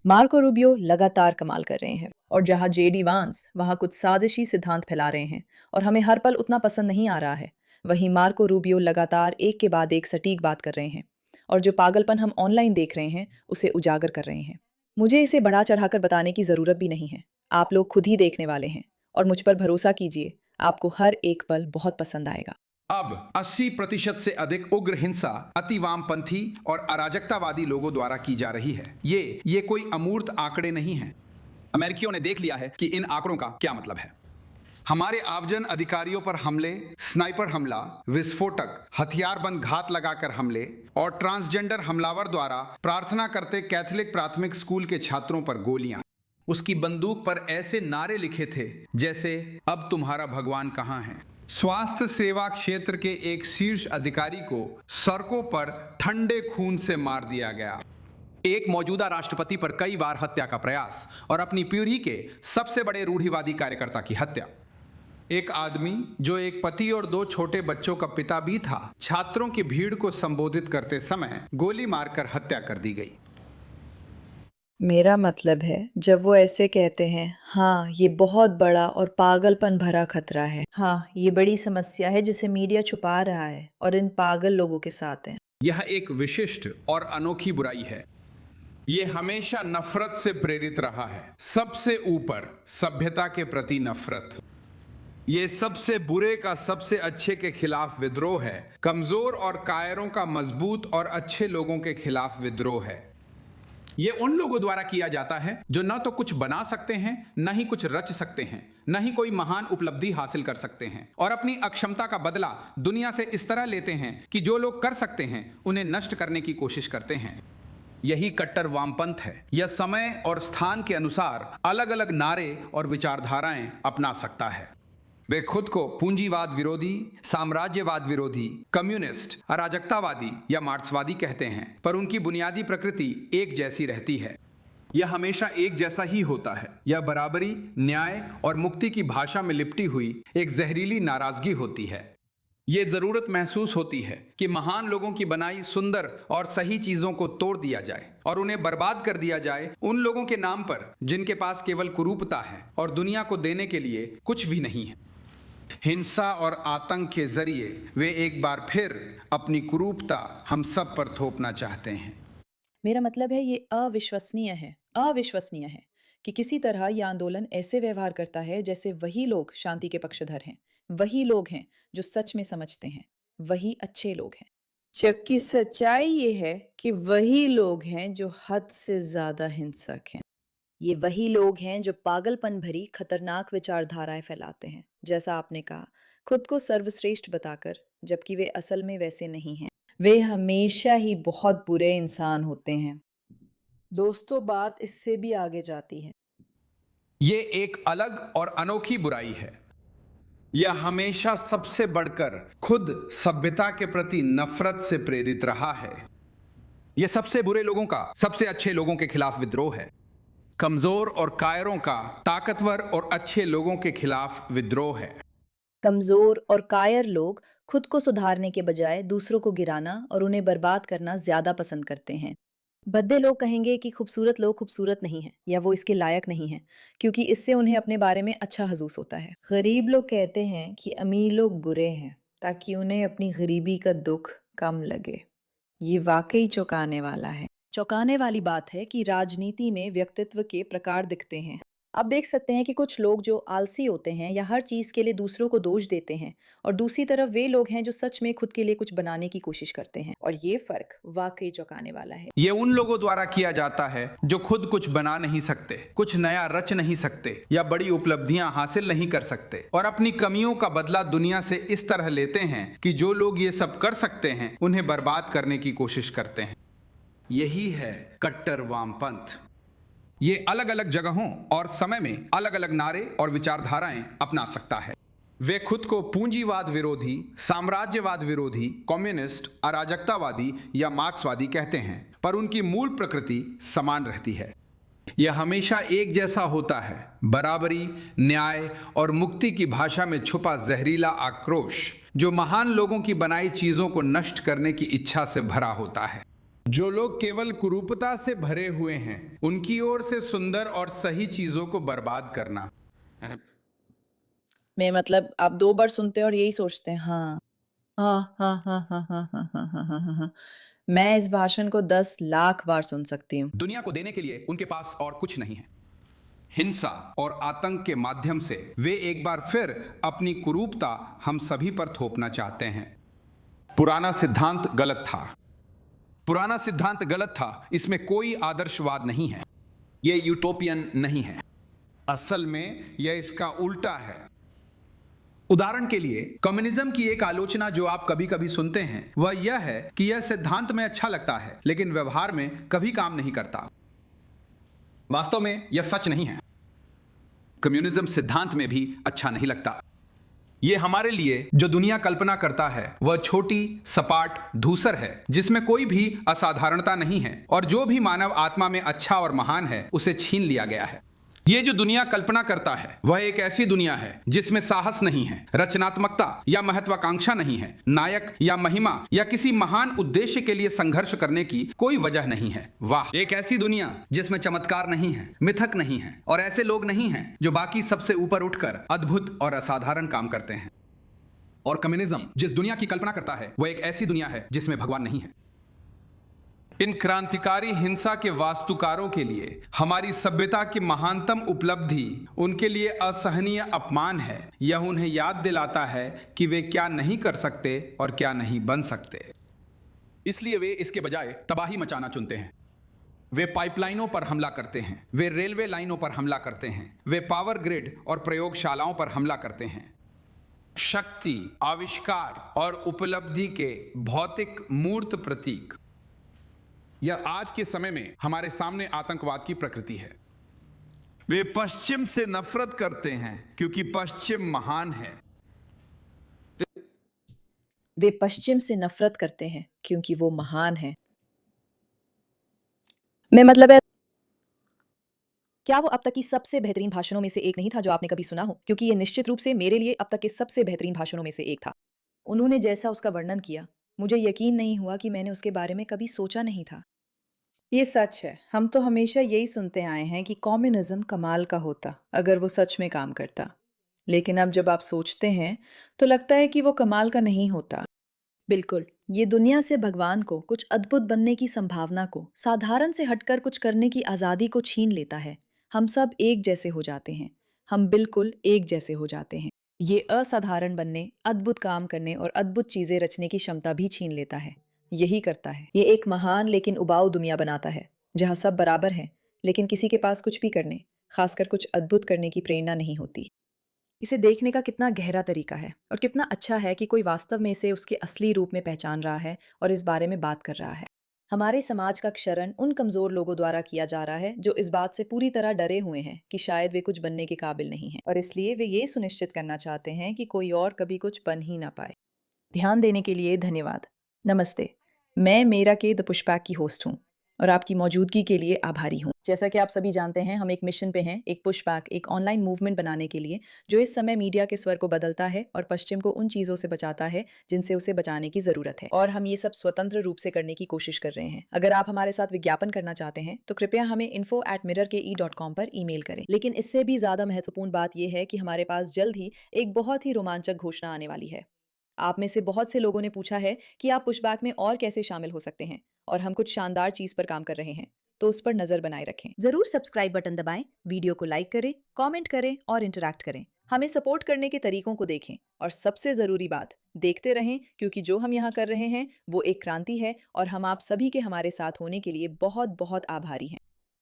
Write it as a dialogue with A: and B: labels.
A: Marco Rubio लगातार कमाल कर रहे हैं।
B: और जहां जेडी वांस वहां कुछ साजिशी सिद्धांत फैला रहे हैं और हमें हर पल उतना पसंद नहीं आ रहा है, वहीं मार्को रूबियो लगातार एक के बाद एक सटीक बात कर रहे हैं और जो पागलपन हम ऑनलाइन देख रहे हैं उसे उजागर कर रहे हैं। मुझे इसे बढ़ा चढ़ाकर बताने की ज़रूरत भी नहीं है, आप लोग खुद ही देखने वाले हैं और मुझ पर भरोसा कीजिए, आपको हर एक पल बहुत पसंद आएगा।
C: अब 80% से अधिक उग्र हिंसा अति वामपंथी और अराजकतावादी लोगों द्वारा की जा रही है। ये कोई अमूर्त आंकड़े नहीं हैं। अमेरिकियों ने देख लिया है कि इन आंकड़ों का क्या मतलब है। हमारे आव्जन अधिकारियों पर हमले, स्नाइपर हमला, विस्फोटक, हथियारबंद घात लगाकर हमले और ट्रांसजेंडर हमलावर द्वारा प्रार्थना करते कैथोलिक प्राथमिक स्कूल के छात्रों पर गोलियां। उसकी बंदूक पर ऐसे नारे लिखे थे जैसे अब तुम्हारा भगवान कहाँ है। स्वास्थ्य सेवा क्षेत्र के एक शीर्ष अधिकारी को सड़कों पर ठंडे खून से मार दिया गया। एक मौजूदा राष्ट्रपति पर कई बार हत्या का प्रयास और अपनी पीढ़ी के सबसे बड़े रूढ़िवादी कार्यकर्ता की हत्या। एक आदमी जो एक पति और 2 छोटे बच्चों का पिता भी था, छात्रों की भीड़ को संबोधित करते समय गोली मारकर हत्या कर दी गई।
A: मेरा मतलब है, जब वो ऐसे कहते हैं, हाँ ये बहुत बड़ा और पागलपन भरा खतरा है, हाँ ये बड़ी समस्या है जिसे मीडिया छुपा रहा है और इन पागल लोगों के साथ है।
C: यह एक विशिष्ट और अनोखी बुराई है। ये हमेशा नफरत से प्रेरित रहा है, सबसे ऊपर सभ्यता के प्रति नफरत। ये सबसे बुरे का सबसे अच्छे के खिलाफ विद्रोह है, कमजोर और कायरों का मजबूत और अच्छे लोगों के खिलाफ विद्रोह है। ये उन लोगों द्वारा किया जाता है जो न तो कुछ बना सकते हैं, न ही कुछ रच सकते हैं, न ही कोई महान उपलब्धि हासिल कर सकते हैं, और अपनी अक्षमता का बदला दुनिया से इस तरह लेते हैं कि जो लोग कर सकते हैं उन्हें नष्ट करने की कोशिश करते हैं। यही कट्टर वामपंथ है। यह समय और स्थान के अनुसार अलग अलग नारे और विचारधाराएं अपना सकता है। वे खुद को पूंजीवाद विरोधी, साम्राज्यवाद विरोधी, कम्युनिस्ट, अराजकतावादी या मार्क्सवादी कहते हैं, पर उनकी बुनियादी प्रकृति एक जैसी रहती है। यह हमेशा एक जैसा ही होता है। यह बराबरी, न्याय और मुक्ति की भाषा में लिपटी हुई एक जहरीली नाराजगी होती है। ये जरूरत महसूस होती है कि महान लोगों की बनाई सुंदर और सही चीजों को तोड़ दिया जाए और उन्हें बर्बाद कर दिया जाए उन लोगों के नाम पर जिनके पास केवल कुरूपता है और दुनिया को देने के लिए कुछ भी नहीं है। हिंसा और आतंक के जरिए वे एक बार फिर अपनी कुरूपता हम सब पर थोपना चाहते हैं।
B: मेरा मतलब है ये अविश्वसनीय है कि किसी तरह यह आंदोलन ऐसे व्यवहार करता है जैसे वही लोग शांति के पक्षधर हैं, वही लोग हैं जो सच में समझते हैं, वही अच्छे लोग हैं। जबकि सच्चाई ये है कि वही लोग हैं जो हद से ज्यादा हिंसक हैं। ये वही लोग हैं जो पागलपन भरी खतरनाक विचारधाराएं फैलाते हैं, जैसा आपने कहा, खुद को सर्वश्रेष्ठ बताकर, जबकि वे असल में वैसे नहीं हैं। वे हमेशा ही बहुत बुरे इंसान होते हैं। दोस्तों, बात इससे भी आगे जाती है।
C: ये एक अलग और अनोखी बुराई है। यह हमेशा सबसे बढ़कर खुद सभ्यता के प्रति नफरत से प्रेरित रहा है। यह सबसे बुरे लोगों का सबसे अच्छे लोगों के खिलाफ विद्रोह है। कमजोर और कायरों का ताकतवर और अच्छे लोगों के खिलाफ विद्रोह है।
A: कमजोर और कायर लोग खुद को सुधारने के बजाय दूसरों को गिराना और उन्हें बर्बाद करना ज्यादा पसंद करते हैं। भद्दे लोग कहेंगे कि खूबसूरत लोग खूबसूरत नहीं हैं या वो इसके लायक नहीं हैं, क्योंकि इससे उन्हें अपने बारे में अच्छा महसूस होता है। गरीब लोग कहते हैं कि अमीर लोग बुरे हैं ताकि उन्हें अपनी गरीबी का दुख कम लगे। ये वाकई चौंकाने वाला है। चौंकाने वाली बात है कि राजनीति में व्यक्तित्व के प्रकार दिखते हैं। आप देख सकते हैं कि कुछ लोग जो आलसी होते हैं या हर चीज के लिए दूसरों को दोष देते हैं, और दूसरी तरफ वे लोग हैं जो सच में खुद के लिए कुछ बनाने की कोशिश करते हैं, और ये फर्क वाकई चौंकाने वाला है।
C: ये उन लोगों द्वारा किया जाता है जो खुद कुछ बना नहीं सकते, कुछ नया रच नहीं सकते या बड़ी उपलब्धियां हासिल नहीं कर सकते, और अपनी कमियों का बदला दुनिया से इस तरह लेते हैं कि जो लोग ये सब कर सकते हैं उन्हें बर्बाद करने की कोशिश करते हैं। यही है कट्टर वामपंथ। ये अलग अलग जगहों और समय में अलग अलग नारे और विचारधाराएं अपना सकता है। वे खुद को पूंजीवाद विरोधी, साम्राज्यवाद विरोधी, कम्युनिस्ट, अराजकतावादी या मार्क्सवादी कहते हैं, पर उनकी मूल प्रकृति समान रहती है। यह हमेशा एक जैसा होता है। बराबरी, न्याय और मुक्ति की भाषा में छुपा जहरीला आक्रोश जो महान लोगों की बनाई चीजों को नष्ट करने की इच्छा से भरा होता है। जो लोग केवल कुरूपता से भरे हुए हैं उनकी ओर से सुंदर और सही चीजों को बर्बाद करना।
B: मैं मतलब आप 2 बार सुनते हैं और यही सोचते हैं, हाँ। हाँ, हाँ, हाँ, हाँ, हाँ, हाँ, हाँ, हाँ, हाँ, हाँ, हाँ। मैं इस भाषण को 10 लाख बार सुन सकती हूँ।
C: दुनिया को देने के लिए उनके पास और कुछ नहीं है। हिंसा और आतंक के माध्यम से वे एक बार फिर अपनी कुरूपता हम सभी पर थोपना चाहते हैं। पुराना सिद्धांत गलत था। पुराना सिद्धांत गलत था। इसमें कोई आदर्शवाद नहीं है। यह यूटोपियन नहीं है। असल में यह इसका उल्टा है। उदाहरण के लिए कम्युनिज्म की एक आलोचना जो आप कभी कभी सुनते हैं वह यह है कि यह सिद्धांत में अच्छा लगता है लेकिन व्यवहार में कभी काम नहीं करता। वास्तव में यह सच नहीं है। कम्युनिज्म सिद्धांत में भी अच्छा नहीं लगता। यह हमारे लिए जो दुनिया कल्पना करता है वह छोटी, सपाट, धूसर है जिसमें कोई भी असाधारणता नहीं है और जो भी मानव आत्मा में अच्छा और महान है उसे छीन लिया गया है। ये जो दुनिया कल्पना करता है वह एक ऐसी दुनिया है जिसमें साहस नहीं है, रचनात्मकता या महत्वाकांक्षा नहीं है, नायक या महिमा या किसी महान उद्देश्य के लिए संघर्ष करने की कोई वजह नहीं है। वाह, एक ऐसी दुनिया जिसमें चमत्कार नहीं है, मिथक नहीं है और ऐसे लोग नहीं हैं जो बाकी सबसे ऊपर उठकर अद्भुत और असाधारण काम करते हैं। और कम्युनिज्म जिस दुनिया की कल्पना करता है वह एक ऐसी दुनिया है जिसमें भगवान नहीं है। इन क्रांतिकारी हिंसा के वास्तुकारों के लिए हमारी सभ्यता की महानतम उपलब्धि उनके लिए असहनीय अपमान है। यह उन्हें याद दिलाता है कि वे क्या नहीं कर सकते और क्या नहीं बन सकते। इसलिए वे इसके बजाय तबाही मचाना चुनते हैं। वे पाइपलाइनों पर हमला करते हैं, वे रेलवे लाइनों पर हमला करते हैं, वे पावर ग्रिड और प्रयोगशालाओं पर हमला करते हैं। शक्ति, आविष्कार और उपलब्धि के भौतिक मूर्त प्रतीक। यह आज के समय में हमारे सामने आतंकवाद की प्रकृति है। वे पश्चिम से नफरत करते हैं क्योंकि पश्चिम महान है।
B: वे पश्चिम से नफरत करते हैं क्योंकि वो महान है। मैं मतलब है क्या वो अब तक की सबसे बेहतरीन भाषणों में से एक नहीं था जो आपने कभी सुना हो? क्योंकि ये निश्चित रूप से मेरे लिए अब तक के सबसे बेहतरीन भाषणों में से एक था। उन्होंने जैसा उसका वर्णन किया, मुझे यकीन नहीं हुआ कि मैंने उसके बारे में कभी सोचा नहीं था। ये सच है। हम तो हमेशा यही सुनते आए हैं कि कम्युनिज्म कमाल का होता अगर वो सच में काम करता। लेकिन अब जब आप सोचते हैं तो लगता है कि वो कमाल का नहीं होता। बिल्कुल, ये दुनिया से भगवान को, कुछ अद्भुत बनने की संभावना को, साधारण से हटकर कुछ करने की आज़ादी को छीन लेता है। हम सब एक जैसे हो जाते हैं। हम बिल्कुल एक जैसे हो जाते हैं। ये असाधारण बनने, अद्भुत काम करने और अद्भुत चीज़ें रचने की क्षमता भी छीन लेता है। यही करता है। ये एक महान लेकिन उबाऊ दुनिया बनाता है, जहाँ सब बराबर हैं, लेकिन किसी के पास कुछ भी करने, खासकर कुछ अद्भुत करने की प्रेरणा नहीं होती। इसे देखने का कितना गहरा तरीका है और कितना अच्छा है कि कोई वास्तव में इसे उसके असली रूप में पहचान रहा है और इस बारे में बात कर रहा है। हमारे समाज का क्षरण उन कमजोर लोगों द्वारा किया जा रहा है जो इस बात से पूरी तरह डरे हुए हैं कि शायद वे कुछ बनने के काबिल नहीं हैं और इसलिए वे ये सुनिश्चित करना चाहते हैं कि कोई और कभी कुछ बन ही ना पाए। ध्यान देने के लिए धन्यवाद। नमस्ते, मैं मेरा के द पुशबैक की होस्ट हूँ और आपकी मौजूदगी के लिए आभारी हूँ। जैसा कि आप सभी जानते हैं, हम एक मिशन पे हैं, एक पुशबैक, एक ऑनलाइन मूवमेंट बनाने के लिए जो इस समय मीडिया के स्वर को बदलता है और पश्चिम को उन चीज़ों से बचाता है जिनसे उसे बचाने की ज़रूरत है। और हम ये सब स्वतंत्र रूप से करने की कोशिश कर रहे हैं। अगर आप हमारे साथ विज्ञापन करना चाहते हैं तो कृपया हमें info@mirrorke.com पर ईमेल करें। लेकिन इससे भी ज़्यादा महत्वपूर्ण बात यह है कि हमारे पास जल्द ही एक बहुत ही रोमांचक घोषणा आने वाली है। आप में से बहुत से लोगों ने पूछा है कि आप पुशबैक में और कैसे शामिल हो सकते हैं और हम कुछ शानदार चीज़ पर काम कर रहे हैं, तो उस पर नज़र बनाए रखें। ज़रूर सब्सक्राइब बटन दबाएं, वीडियो को लाइक करें, कमेंट करें और इंटरैक्ट करें। हमें सपोर्ट करने के तरीकों को देखें और सबसे ज़रूरी बात, देखते रहें क्योंकि जो हम यहाँ कर रहे हैं वो एक क्रांति है और हम आप सभी के हमारे साथ होने के लिए बहुत बहुत आभारी हैं।